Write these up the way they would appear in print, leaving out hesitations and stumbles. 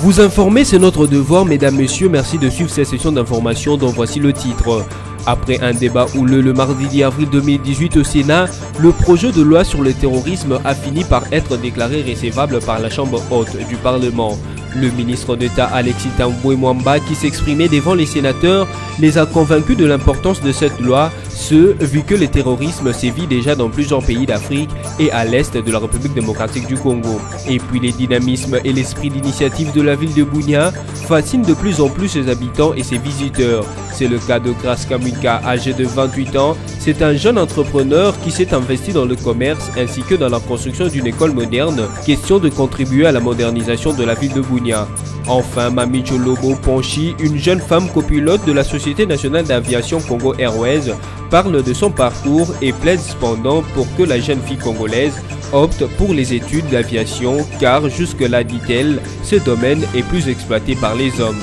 Vous informer, c'est notre devoir, mesdames, messieurs. Merci de suivre cette session d'information dont voici le titre. Après un débat houleux le mardi 10 avril 2018 au Sénat, le projet de loi sur le terrorisme a fini par être déclaré recevable par la Chambre haute du Parlement. Le ministre d'État Alexis Tambwe Mwamba, qui s'exprimait devant les sénateurs, les a convaincus de l'importance de cette loi, vu que le terrorisme sévit déjà dans plusieurs pays d'Afrique et à l'est de la République démocratique du Congo. Et puis les dynamismes et l'esprit d'initiative de la ville de Bunia fascinent de plus en plus ses habitants et ses visiteurs. C'est le cas de Grace Kamwika, âgé de 28 ans. C'est un jeune entrepreneur qui s'est investi dans le commerce ainsi que dans la construction d'une école moderne, question de contribuer à la modernisation de la ville de Bunia. Enfin, Mamicho Lobo Ponchi, une jeune femme copilote de la Société nationale d'aviation Congo Airways, parle de son parcours et plaide cependant pour que la jeune fille congolaise opte pour les études d'aviation car jusque-là, dit-elle, ce domaine est plus exploité par les hommes.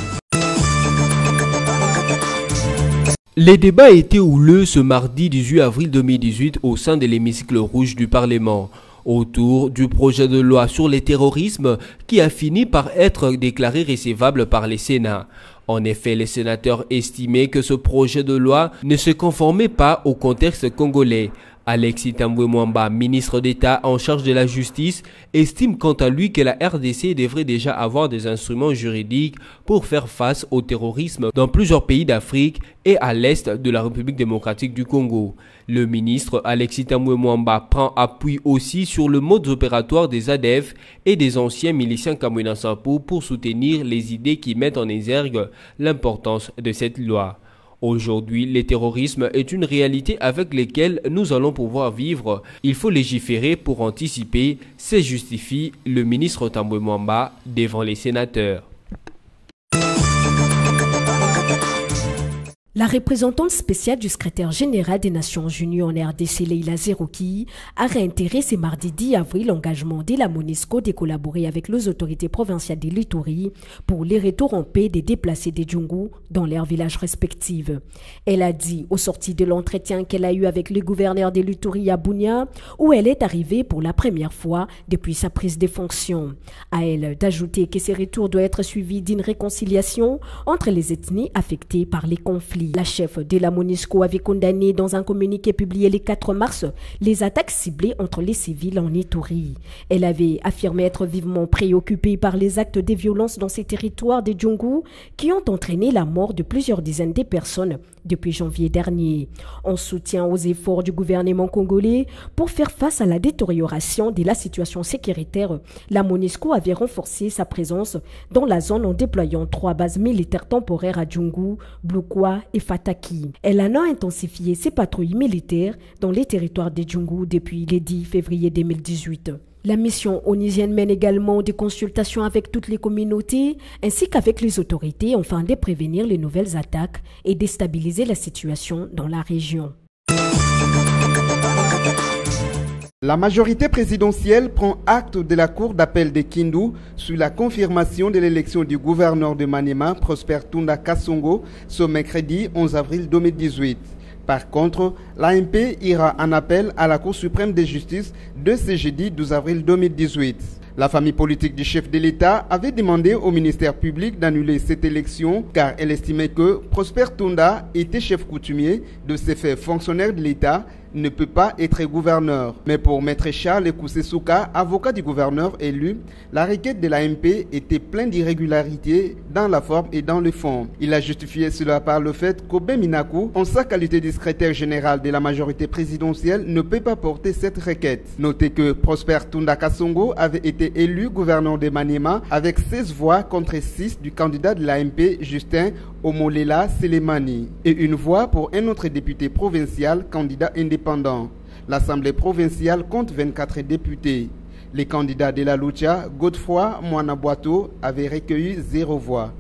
Les débats étaient houleux ce mardi 18 avril 2018 au sein de l'hémicycle rouge du Parlement, autour du projet de loi sur le terrorisme qui a fini par être déclaré recevable par les Sénats. En effet, les sénateurs estimaient que ce projet de loi ne se conformait pas au contexte congolais. Alexis Tambwe Mwamba, ministre d'État en charge de la justice, estime quant à lui que la RDC devrait déjà avoir des instruments juridiques pour faire face au terrorisme dans plusieurs pays d'Afrique et à l'est de la République démocratique du Congo. Le ministre Alexis Tambwe Mwamba prend appui aussi sur le mode opératoire des ADF et des anciens miliciens Kamwina Nsapu pour soutenir les idées qui mettent en exergue l'importance de cette loi. Aujourd'hui, le terrorisme est une réalité avec laquelle nous allons pouvoir vivre. Il faut légiférer pour anticiper, c'est justifie le ministre Tambwe Mwamba devant les sénateurs. La représentante spéciale du secrétaire général des Nations Unies en RDC, Leila Zerouki, a réitéré ce mardi 10 avril l'engagement de la MONUSCO de collaborer avec les autorités provinciales de l'Ituri pour les retours en paix des déplacés des Djungu dans leurs villages respectifs. Elle a dit, au sorti de l'entretien qu'elle a eu avec le gouverneur de l'Ituri à Bunia, où elle est arrivée pour la première fois depuis sa prise de fonction. À elle d'ajouter que ces retours doivent être suivis d'une réconciliation entre les ethnies affectées par les conflits. La chef de la MONUSCO avait condamné dans un communiqué publié le 4 mars les attaques ciblées entre les civils en Ituri. Elle avait affirmé être vivement préoccupée par les actes de violence dans ces territoires des Djungu qui ont entraîné la mort de plusieurs dizaines de personnes depuis janvier dernier. En soutien aux efforts du gouvernement congolais pour faire face à la détérioration de la situation sécuritaire, la MONUSCO avait renforcé sa présence dans la zone en déployant 3 bases militaires temporaires à Djungu, Blukwa et Fataki. Elle en a intensifié ses patrouilles militaires dans les territoires des Djungu depuis le 10 février 2018. La mission onusienne mène également des consultations avec toutes les communautés ainsi qu'avec les autorités afin de prévenir les nouvelles attaques et déstabiliser la situation dans la région. La majorité présidentielle prend acte de la cour d'appel de Kindu sur la confirmation de l'élection du gouverneur de Maniema, Prosper Tunda Kasongo, ce mercredi 11 avril 2018. Par contre, l'AMP ira en appel à la Cour suprême de justice de ce jeudi 12 avril 2018. La famille politique du chef de l'État avait demandé au ministère public d'annuler cette élection car elle estimait que Prosper Tunda était chef coutumier, de ce fait fonctionnaire de l'État, ne peut pas être gouverneur. Mais pour Maître Charles Koussessouka, avocat du gouverneur élu, la requête de l'AMP était pleine d'irrégularités dans la forme et dans le fond. Il a justifié cela par le fait qu'Obé Minakou, en sa qualité de secrétaire général de la majorité présidentielle, ne peut pas porter cette requête. Notez que Prosper Tunda Kasongo avait été élu gouverneur de Maniema avec 16 voix contre 6 du candidat de l'AMP, Justin Omolela Selemani, et une voix pour un autre député provincial, candidat indépendant. L'Assemblée provinciale compte 24 députés. Les candidats de la Lucha, Godefroy Mwanabwato, avaient recueilli 0 voix.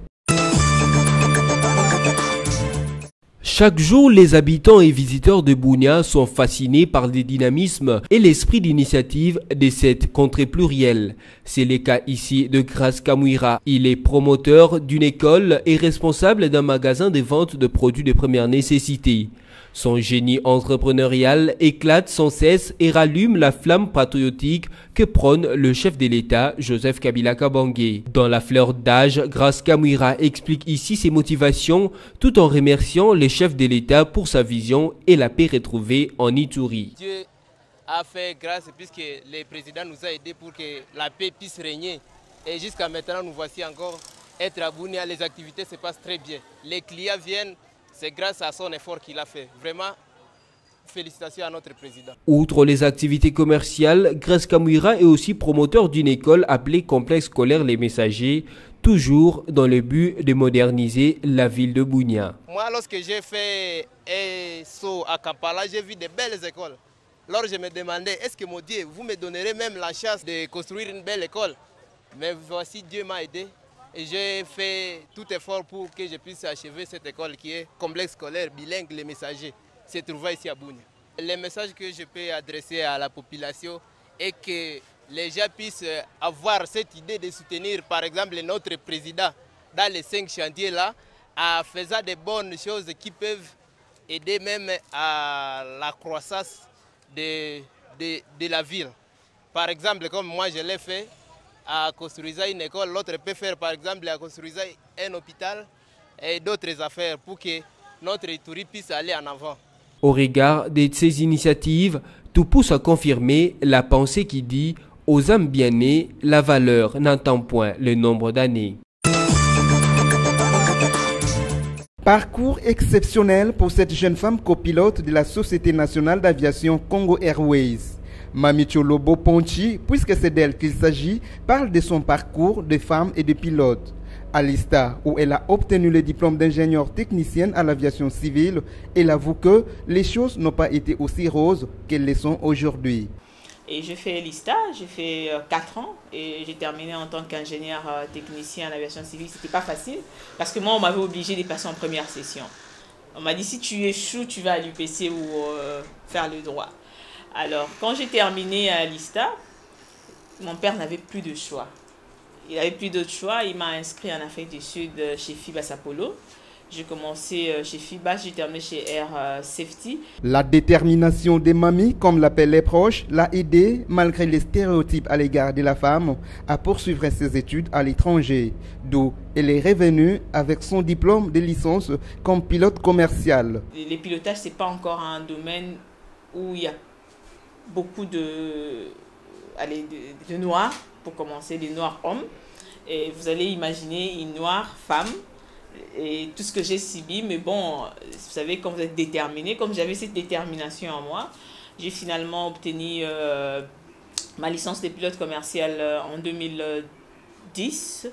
Chaque jour, les habitants et visiteurs de Bunia sont fascinés par le dynamisme et l'esprit d'initiative de cette contrée plurielle. C'est le cas ici de Grace Kamwira. Il est promoteur d'une école et responsable d'un magasin de vente de produits de première nécessité. Son génie entrepreneurial éclate sans cesse et rallume la flamme patriotique que prône le chef de l'État, Joseph Kabila Kabange. Dans la fleur d'âge, Grace Kamwira explique ici ses motivations tout en remerciant les chefs de l'État pour sa vision et la paix retrouvée en Ituri. Dieu a fait grâce puisque le président nous a aidés pour que la paix puisse régner. Et jusqu'à maintenant, nous voici encore être à Bunia. Les activités se passent très bien. Les clients viennent. C'est grâce à son effort qu'il a fait. Vraiment, félicitations à notre président. Outre les activités commerciales, Grace Kamwira est aussi promoteur d'une école appelée Complexe scolaire Les Messagers, toujours dans le but de moderniser la ville de Bunia. Moi, lorsque j'ai fait un saut à Kampala, j'ai vu de belles écoles. Alors je me demandais, est-ce que mon Dieu, vous me donnerez même la chance de construire une belle école? Mais voici, Dieu m'a aidé. Et j'ai fait tout effort pour que je puisse achever cette école qui est complexe scolaire bilingue Les Messagers. C'est trouvé ici à Bunia. Le message que je peux adresser à la population est que les gens puissent avoir cette idée de soutenir par exemple notre président dans les 5 chantiers là, en faisant de bonnes choses qui peuvent aider même à la croissance de la ville. Par exemple, comme moi je l'ai fait, à construire une école, l'autre peut faire par exemple à construire un hôpital et d'autres affaires pour que notre Ituri puisse aller en avant. Au regard de ces initiatives, tout pousse à confirmer la pensée qui dit « aux âmes bien nées, la valeur n'entend point le nombre d'années ». Parcours exceptionnel pour cette jeune femme copilote de la Société nationale d'aviation Congo Airways. Mamicho Lobo Ponchi, puisque c'est d'elle qu'il s'agit, parle de son parcours de femme et de pilote. À l'ISTA, où elle a obtenu le diplôme d'ingénieure technicienne à l'aviation civile, elle avoue que les choses n'ont pas été aussi roses qu'elles le sont aujourd'hui. Et j'ai fait l'ISTA, j'ai fait 4 ans et j'ai terminé en tant qu'ingénieur technicien à l'aviation civile. C'était pas facile parce que moi, on m'avait obligé de passer en première session. On m'a dit si tu échoues, tu vas à l'UPC ou faire le droit. Alors, quand j'ai terminé à l'ISTA, mon père n'avait plus de choix. Il n'avait plus d'autre choix. Il m'a inscrit en Afrique du Sud chez FIBA Sapolo. J'ai commencé chez FIBA, j'ai terminé chez Air Safety. La détermination des mamies, comme l'appellent les proches, l'a aidé, malgré les stéréotypes à l'égard de la femme, à poursuivre ses études à l'étranger. D'où elle est revenue avec son diplôme de licence comme pilote commercial. Les pilotages, ce n'est pas encore un domaine où il y a beaucoup de noirs, pour commencer, des noirs hommes. Et vous allez imaginer une noire femme et tout ce que j'ai subi. Mais bon, vous savez, quand vous êtes déterminé, comme j'avais cette détermination en moi, j'ai finalement obtenu ma licence de pilote commercial en 2010.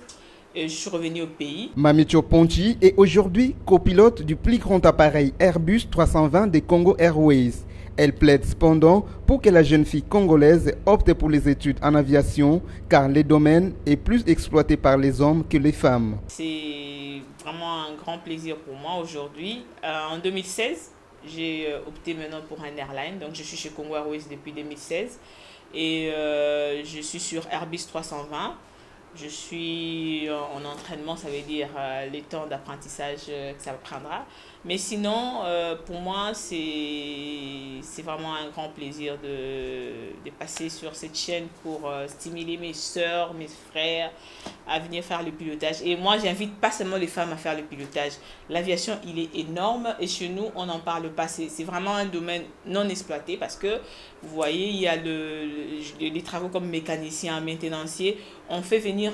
Et je suis revenu au pays. Mamicho Ponchi est aujourd'hui copilote du plus grand appareil Airbus 320 de Congo Airways. Elle plaide cependant pour que la jeune fille congolaise opte pour les études en aviation car le domaine est plus exploité par les hommes que les femmes. C'est vraiment un grand plaisir pour moi aujourd'hui. En 2016, j'ai opté maintenant pour un airline. Donc je suis chez Congo Airways depuis 2016 et je suis sur Airbus 320. Je suis en entraînement, ça veut dire les temps d'apprentissage que ça prendra. Mais sinon, pour moi, c'est vraiment un grand plaisir de passer sur cette chaîne pour stimuler mes soeurs, mes frères à venir faire le pilotage. Et moi, j'invite pas seulement les femmes à faire le pilotage. L'aviation, il est énorme et chez nous, on n'en parle pas. C'est vraiment un domaine non exploité parce que, vous voyez, il y a les travaux comme mécanicien, maintenancier. On fait venir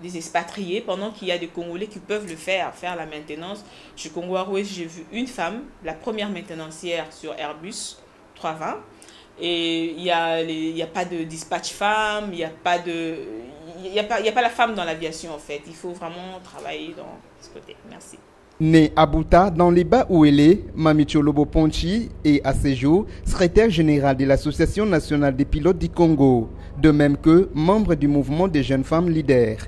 des expatriés pendant qu'il y a des Congolais qui peuvent le faire la maintenance. Chez Congo Airways, j'ai vu une femme, la première maintenancière sur Airbus 320. Et il n'y a pas de dispatch femme, il n'y a pas la femme dans l'aviation en fait. Il faut vraiment travailler dans ce côté. Merci. Née à Bouta, dans les bas où elle est, Mamicho Lobo Ponchi est à ce jour secrétaire général de l'Association nationale des pilotes du Congo, de même que membre du mouvement des jeunes femmes leaders.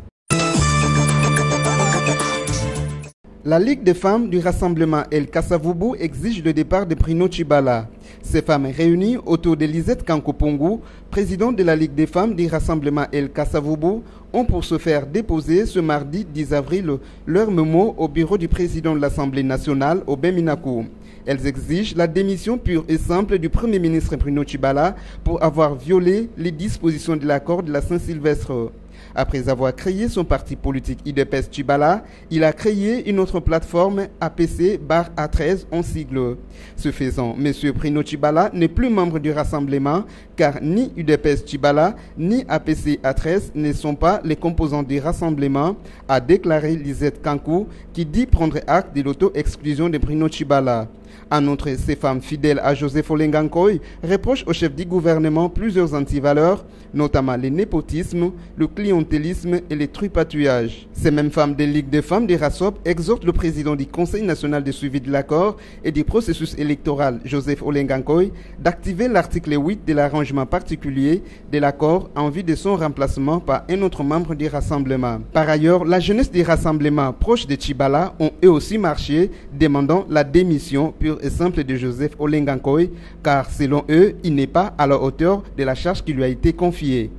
La Ligue des femmes du rassemblement El Kasavubu exige le départ de Bruno Tshibala. Ces femmes réunies autour de Lisette Kankopongu, présidente de la Ligue des femmes du rassemblement El Kasavubu, ont pour se faire déposer ce mardi 10 avril leur mémo au bureau du président de l'Assemblée nationale au Beminakou. Elles exigent la démission pure et simple du Premier ministre Bruno Tshibala pour avoir violé les dispositions de l'accord de la Saint-Sylvestre. Après avoir créé son parti politique UDPS Tshibala, il a créé une autre plateforme APC-A13 en sigle. Ce faisant, M. Bruno Tshibala n'est plus membre du rassemblement car ni UDPS Tshibala ni APC-A13 ne sont pas les composants du rassemblement, a déclaré Lisette Kankou qui dit prendre acte de l'auto-exclusion de Bruno Tshibala. En outre, ces femmes fidèles à Joseph Olengankoy reprochent au chef du gouvernement plusieurs antivaleurs, notamment le népotisme, le clientélisme et le tripatouillage. Ces mêmes femmes de Ligue des femmes des RASOP exhortent le président du Conseil national de suivi de l'accord et du processus électoral, Joseph Olengankoy, d'activer l'article 8 de l'arrangement particulier de l'accord en vue de son remplacement par un autre membre du rassemblement. Par ailleurs, la jeunesse du rassemblement proche de Tshibala ont eux aussi marché, demandant la démission pure et simple de Joseph Olengankoy, car selon eux, il n'est pas à la hauteur de la charge qui lui a été confiée.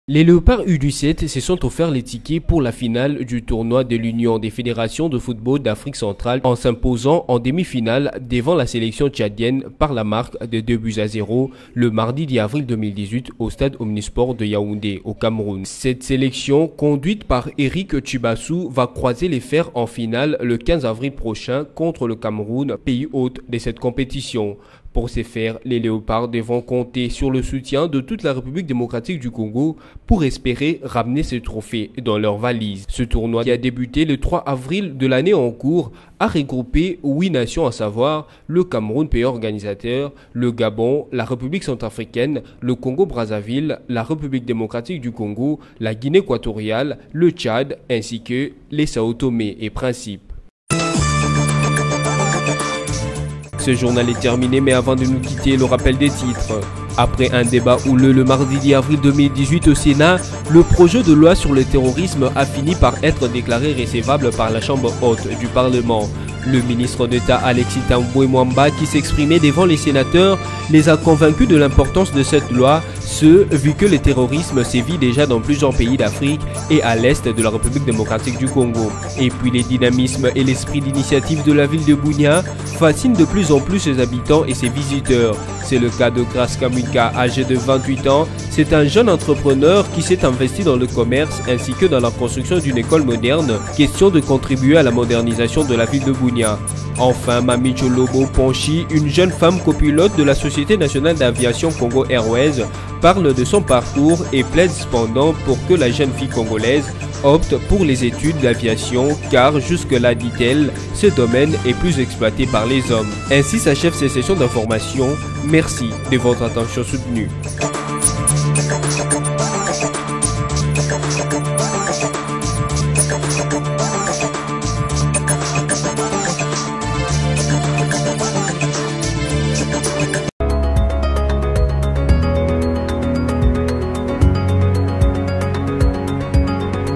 Les Léopards U17 se sont offerts les tickets pour la finale du tournoi de l'Union des fédérations de football d'Afrique centrale en s'imposant en demi-finale devant la sélection tchadienne par la marque de 2-0 le mardi 10 avril 2018 au stade Omnisport de Yaoundé au Cameroun. Cette sélection, conduite par Eric Tchibassou, va croiser les fers en finale le 15 avril prochain contre le Cameroun, pays hôte de cette compétition. Pour ce faire, les Léopards devront compter sur le soutien de toute la République démocratique du Congo pour espérer ramener ce trophée dans leur valise. Ce tournoi qui a débuté le 3 avril de l'année en cours a regroupé 8 nations, à savoir le Cameroun, pays organisateur, le Gabon, la République centrafricaine, le Congo-Brazzaville, la République démocratique du Congo, la Guinée équatoriale, le Tchad ainsi que les Sao Tomé et Principe. Ce journal est terminé, mais avant de nous quitter, le rappel des titres. Après un débat houleux le mardi 10 avril 2018 au Sénat, le projet de loi sur le terrorisme a fini par être déclaré recevable par la Chambre haute du Parlement. Le ministre d'État Alexis Tambwe Mwamba, qui s'exprimait devant les sénateurs, les a convaincus de l'importance de cette loi, vu que le terrorisme sévit déjà dans plusieurs pays d'Afrique et à l'est de la République démocratique du Congo. Et puis les dynamismes et l'esprit d'initiative de la ville de Bunia fascinent de plus en plus ses habitants et ses visiteurs. C'est le cas de Grace Kamwika, âgé de 28 ans. C'est un jeune entrepreneur qui s'est investi dans le commerce ainsi que dans la construction d'une école moderne, question de contribuer à la modernisation de la ville de Bunia. Enfin, Mami Cholobo Ponchi, une jeune femme copilote de la Société nationale d'aviation Congo Airways, parle de son parcours et plaide cependant pour que la jeune fille congolaise opte pour les études d'aviation car jusque-là, dit-elle, ce domaine est plus exploité par les hommes. Ainsi s'achève ces sessions d'information. Merci de votre attention soutenue.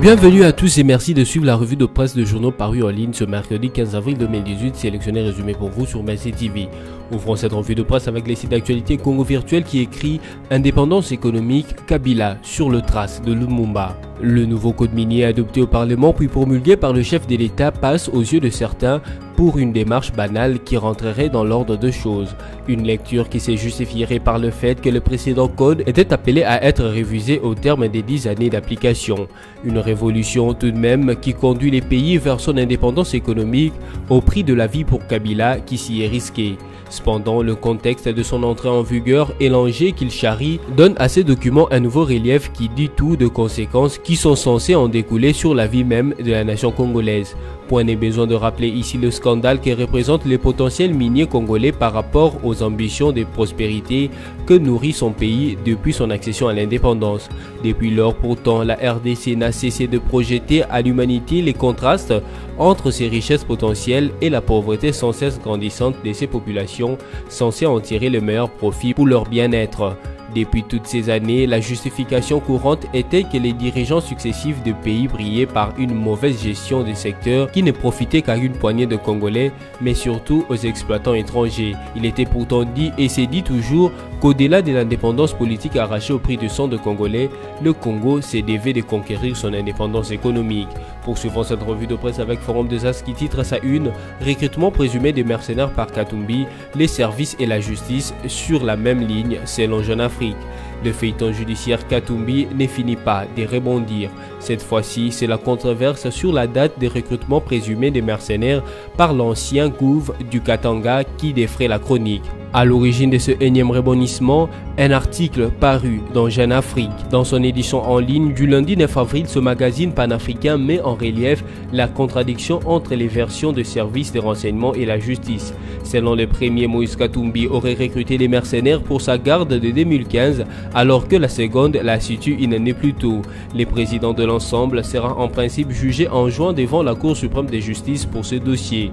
Bienvenue à tous et merci de suivre la revue de presse de journaux parus en ligne ce mercredi 15 avril 2018, sélectionné et résumé pour vous sur Messi TV. Ouvrons cette revue de presse avec les sites d'actualité Congo Virtuel qui écrit « Indépendance économique, Kabila sur le trace de Lumumba ». Le nouveau code minier adopté au Parlement puis promulgué par le chef de l'État passe aux yeux de certains pour une démarche banale qui rentrerait dans l'ordre de choses. Une lecture qui se justifierait par le fait que le précédent code était appelé à être révisé au terme des 10 années d'application. Une révolution tout de même qui conduit les pays vers son indépendance économique au prix de la vie pour Kabila qui s'y est risqué. Cependant, le contexte de son entrée en vigueur et l'enjeu qu'il charrie donne à ces documents un nouveau relief qui dit tout de conséquences qui sont censées en découler sur la vie même de la nation congolaise. Point n'est besoin de rappeler ici le scandale que représente les potentiels miniers congolais par rapport aux ambitions de prospérité que nourrit son pays depuis son accession à l'indépendance. Depuis lors, pourtant, la RDC n'a cessé de projeter à l'humanité les contrastes entre ses richesses potentielles et la pauvreté sans cesse grandissante de ses populations, censées en tirer le meilleur profit pour leur bien-être. Depuis toutes ces années, la justification courante était que les dirigeants successifs de pays brillaient par une mauvaise gestion des secteurs qui ne profitaient qu'à une poignée de Congolais, mais surtout aux exploitants étrangers. Il était pourtant dit et s'est dit toujours qu'au-delà de l'indépendance politique arrachée au prix du sang de Congolais, le Congo s'est dévé de conquérir son indépendance économique. Poursuivons cette revue de presse avec Forum des As qui titre à sa une « Recrutement présumé des mercenaires par Katumbi, les services et la justice sur la même ligne selon Jeune Afrique ». Le feuilleton judiciaire Katumbi ne finit pas de rebondir. Cette fois-ci, c'est la controverse sur la date des recrutements présumés des mercenaires par l'ancien gouv du Katanga qui défraie la chronique. À l'origine de ce énième rebondissement, un article paru dans Jeune Afrique. Dans son édition en ligne du lundi 9 avril, ce magazine panafricain met en relief la contradiction entre les versions de services de renseignement et la justice. Selon le premier, Moïse Katumbi aurait recruté des mercenaires pour sa garde de 2015, alors que la seconde la situe une année plus tôt. Le président de l'ensemble sera en principe jugé en juin devant la Cour suprême de justice pour ce dossier.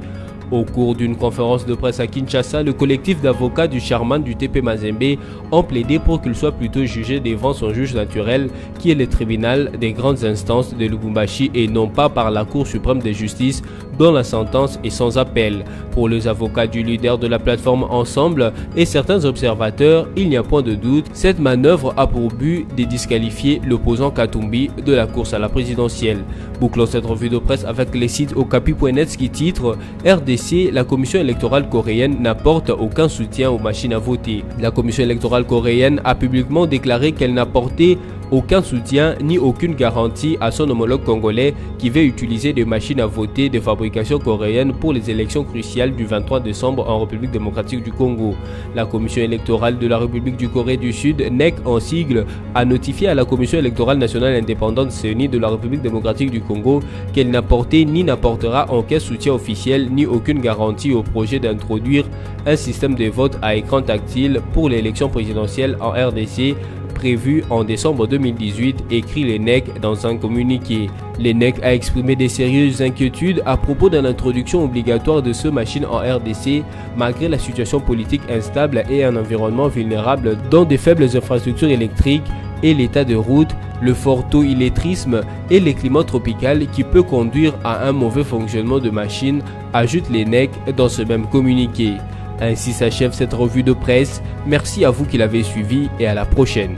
Au cours d'une conférence de presse à Kinshasa, le collectif d'avocats du chairman du TP Mazembe ont plaidé pour qu'il soit plutôt jugé devant son juge naturel, qui est le tribunal des grandes instances de Lubumbashi et non pas par la Cour suprême de justice, dont la sentence est sans appel. Pour les avocats du leader de la plateforme Ensemble et certains observateurs, il n'y a point de doute, cette manœuvre a pour but de disqualifier l'opposant Katumbi de la course à la présidentielle. Bouclons cette revue de presse avec les sites okapi.net qui titre « RDC, la commission électorale coréenne n'apporte aucun soutien aux machines à voter ». La commission électorale coréenne a publiquement déclaré qu'elle n'apportait aucun soutien ni aucune garantie à son homologue congolais qui veut utiliser des machines à voter de fabrication coréenne pour les élections cruciales du 23 décembre en République démocratique du Congo. La commission électorale de la République du Corée du Sud, NEC en sigle, a notifié à la commission électorale nationale indépendante CENI de la République démocratique du Congo qu'elle n'apportait ni n'apportera aucun soutien officiel ni aucune garantie au projet d'introduire un système de vote à écran tactile pour l'élection présidentielle en RDC prévu en décembre 2018, écrit l'ENEC dans un communiqué. L'ENEC a exprimé des sérieuses inquiétudes à propos de l'introduction obligatoire de ces machines en RDC, malgré la situation politique instable et un environnement vulnérable dont de faibles infrastructures électriques et l'état de route, le fort taux illettrisme et les climats tropicaux qui peut conduire à un mauvais fonctionnement de machines, ajoute l'ENEC dans ce même communiqué. Ainsi s'achève cette revue de presse. Merci à vous qui l'avez suivi et à la prochaine.